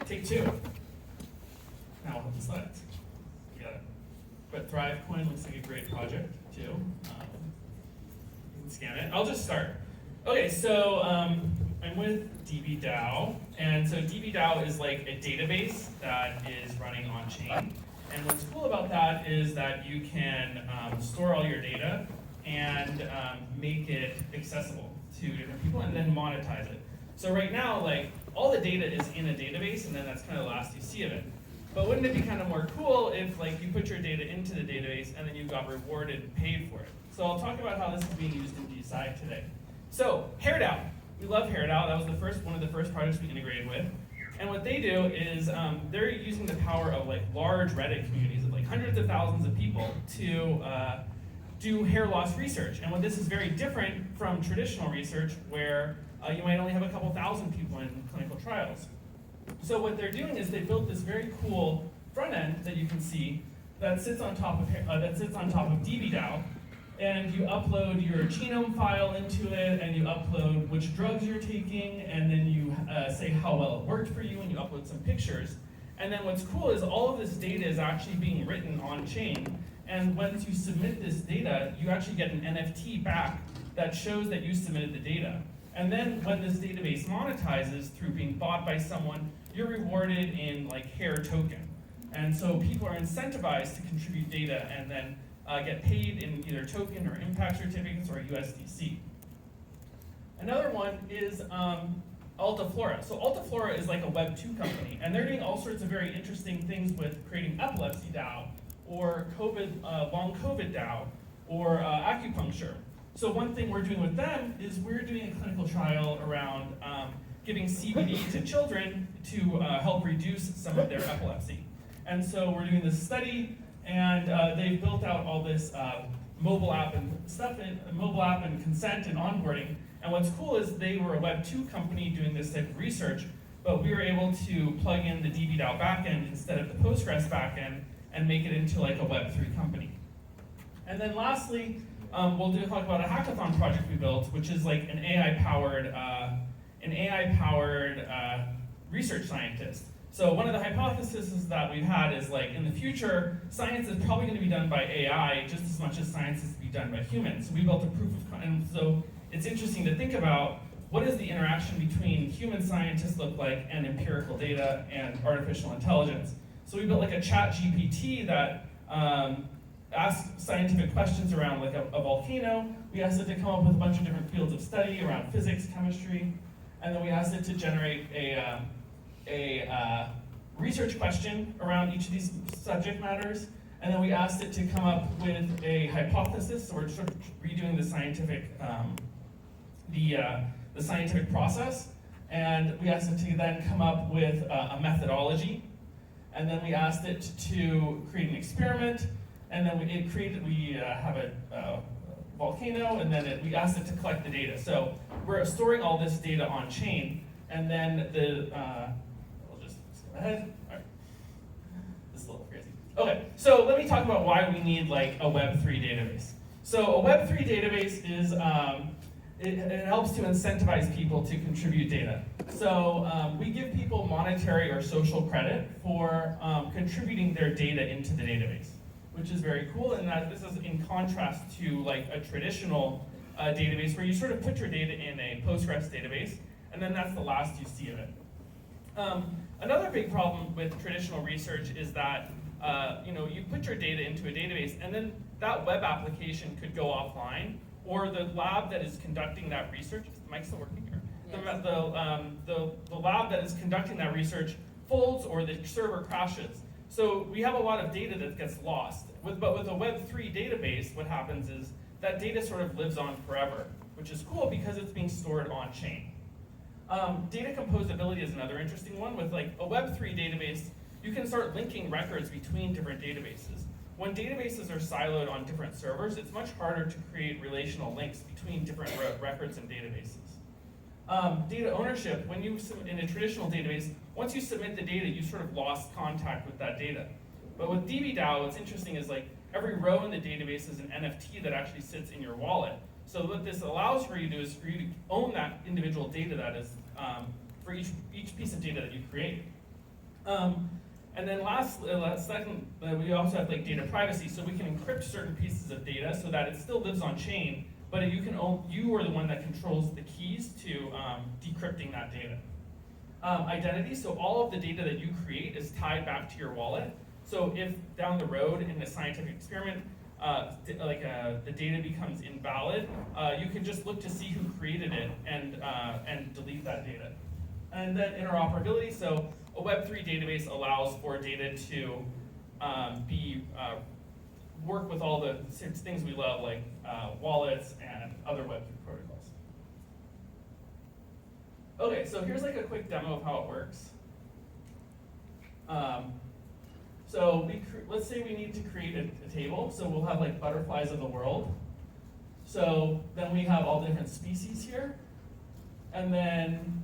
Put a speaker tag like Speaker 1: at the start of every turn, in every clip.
Speaker 1: Take two. Now we'll have the slides. You got it. But Thrive Coin looks like a great project too. You can scan it. I'll just start. Okay, so I'm with DBDAO, and so DBDAO is like a database that is running on chain. And what's cool about that is that you can store all your data and make it accessible to different people and then monetize it. So right now, like, all the data is in a database, and then that's kind of the last you see of it. But wouldn't it be kind of more cool if, like, you put your data into the database and then you got rewarded and paid for it? So I'll talk about how this is being used in DeSci today. So HairDAO, we love HairDAO. That was one of the first projects we integrated with. And what they do is they're using the power of like large Reddit communities of like hundreds of thousands of people to do hair loss research. And what this is very different from traditional research, where you might only have a couple thousand people in clinical trials. So what they're doing is they built this very cool front end that you can see that sits on top of DBDAO, and you upload your genome file into it, and you upload which drugs you're taking, and then you say how well it worked for you, and you upload some pictures. And then what's cool is all of this data is actually being written on chain, and once you submit this data, you actually get an NFT back that shows that you submitted the data. And then when this database monetizes through being bought by someone, you're rewarded in like hair token. And so people are incentivized to contribute data and then get paid in either token or impact certificates or USDC. Another one is Altaflora. So Altaflora is like a Web 2 company, and they're doing all sorts of very interesting things with creating epilepsy DAO, or long COVID DAO, or acupuncture. So one thing we're doing with them is we're doing a clinical trial around giving CBD to children to help reduce some of their epilepsy. And so we're doing this study, and they've built out all this mobile app and stuff, mobile app and consent and onboarding. And what's cool is they were a Web 2 company doing this type of research, but we were able to plug in the DBDAO backend instead of the Postgres backend and make it into like a Web 3 company. And then lastly, we'll talk about a hackathon project we built, which is like an AI-powered research scientist. So one of the hypotheses that we've had is like in the future, science is probably going to be done by AI just as much as science is to be done by humans. So we built a proof of, and so it's interesting to think about what does the interaction between human scientists look like and empirical data and artificial intelligence. So we built like a chat GPT that asks scientific questions around like a volcano. We asked it to come up with a bunch of different fields of study around physics, chemistry, and then we asked it to generate a research question around each of these subject matters, and then we asked it to come up with a hypothesis. So we're sort of redoing the scientific process, and we asked it to then come up with a methodology, and then we asked it to create an experiment, and then we have a volcano, and then we asked it to collect the data. So we're storing all this data on chain, and then we'll just go ahead. All right. This is a little crazy. Okay, so let me talk about why we need like a Web 3 database. So a Web 3 database is, it helps to incentivize people to contribute data. So we give people monetary or social credit for contributing their data into the database, which is very cool, and that this is in contrast to like a traditional database where you sort of put your data in a Postgres database, and then that's the last you see of it. Another big problem with traditional research is that you put your data into a database, and then that web application could go offline, or the lab that is conducting that research, is the mic still working here? Yes. The lab that is conducting that research folds, or the server crashes. So we have a lot of data that gets lost. But with a Web 3 database, what happens is that data sort of lives on forever, which is cool because it's being stored on chain. Data composability is another interesting one. With like a Web 3 database, you can start linking records between different databases. When databases are siloed on different servers, it's much harder to create relational links between different records and databases. Data ownership, when you in a traditional database, once you submit the data, you sort of lost contact with that data. But with DBDAO, what's interesting is like every row in the database is an NFT that actually sits in your wallet. So what this allows for you to do is for you to own that individual data that is for each piece of data that you create. And then second, we also have like data privacy, so we can encrypt certain pieces of data so that it still lives on chain, but you are the one that controls the keys to decrypting that data. Identity, so all of the data that you create is tied back to your wallet. So if down the road in a scientific experiment, the data becomes invalid, you can just look to see who created it and delete that data. And then interoperability, so a Web3 database allows for data to work with all the things we love, like wallets and other Web3 protocols. Okay, so here's like a quick demo of how it works. So let's say we need to create a table, so we'll have like butterflies of the world. So then we have all different species here, and then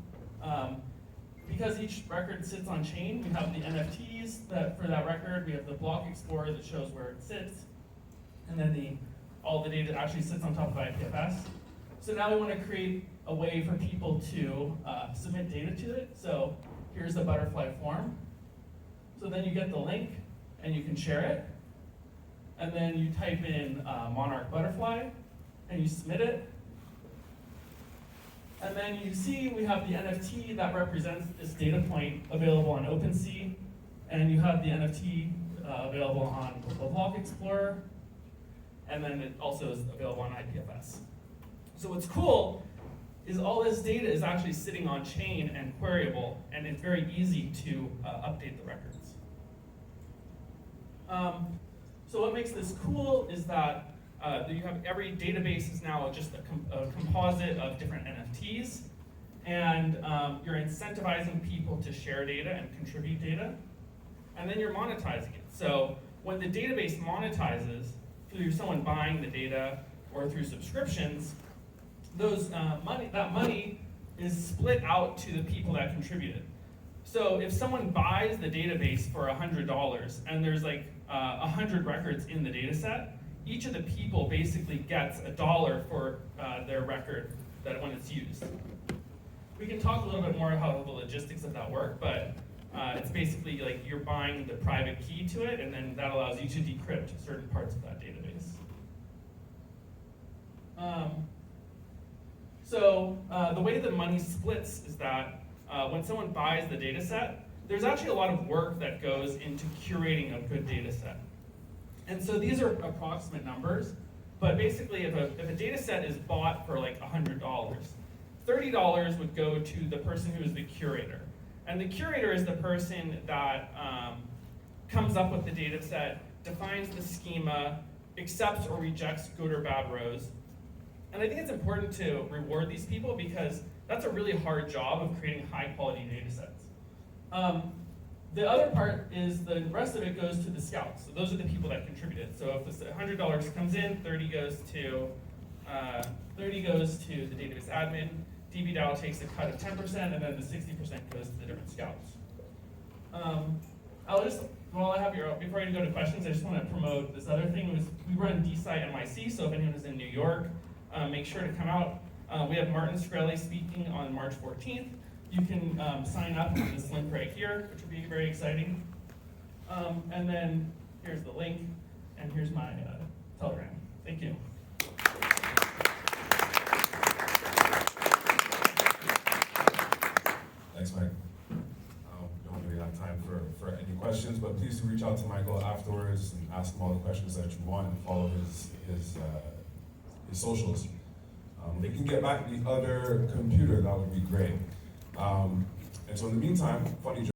Speaker 1: because each record sits on chain, we have the NFTs for that record. We have the block explorer that shows where it sits, and then all the data actually sits on top of IPFS. So now we want to create a way for people to submit data to it. So here's the butterfly form. So then you get the link, and you can share it. And then you type in monarch butterfly, and you submit it. And then you see we have the NFT that represents this data point available on OpenSea, and you have the NFT available on the Block Explorer, and then it also is available on IPFS. So what's cool is all this data is actually sitting on chain and queryable, and it's very easy to update the records. So what makes this cool is that you have every database is now just a composite of different NFTs, and you're incentivizing people to share data and contribute data, and then you're monetizing it. So when the database monetizes through someone buying the data or through subscriptions, that money is split out to the people that contributed. So if someone buys the database for $100 and there's like 100 records in the data set, each of the people basically gets $1 for their record when it's used. We can talk a little bit more how the logistics of that work, but it's basically like you're buying the private key to it, and then that allows you to decrypt certain parts of that database. So the way the money splits is that when someone buys the data set, there's actually a lot of work that goes into curating a good data set. And so these are approximate numbers, but basically if a data set is bought for like $100, $30 would go to the person who is the curator. And the curator is the person that comes up with the data set, defines the schema, accepts or rejects good or bad rows. And I think it's important to reward these people because that's a really hard job of creating high quality data sets. The other part is the rest of it goes to the scouts. So those are the people that contributed. So if this $100 comes in, 30 goes to the database admin. DBDAO takes a cut of 10%, and then the 60% goes to the different scouts. While I have before I go to questions, I just want to promote this other thing. We run DeSci NYC, so if anyone is in New York, make sure to come out. We have Martin Shkreli speaking on March 14th. You can sign up on this link right here, which will be very exciting. And then here's the link, and here's my Telegram. Thank you.
Speaker 2: Thanks, Mike. We don't really have time for any questions, but please do reach out to Michael afterwards and ask him all the questions that you want and follow his socials. They can get back the other computer, that would be great. And so in the meantime, funny joke.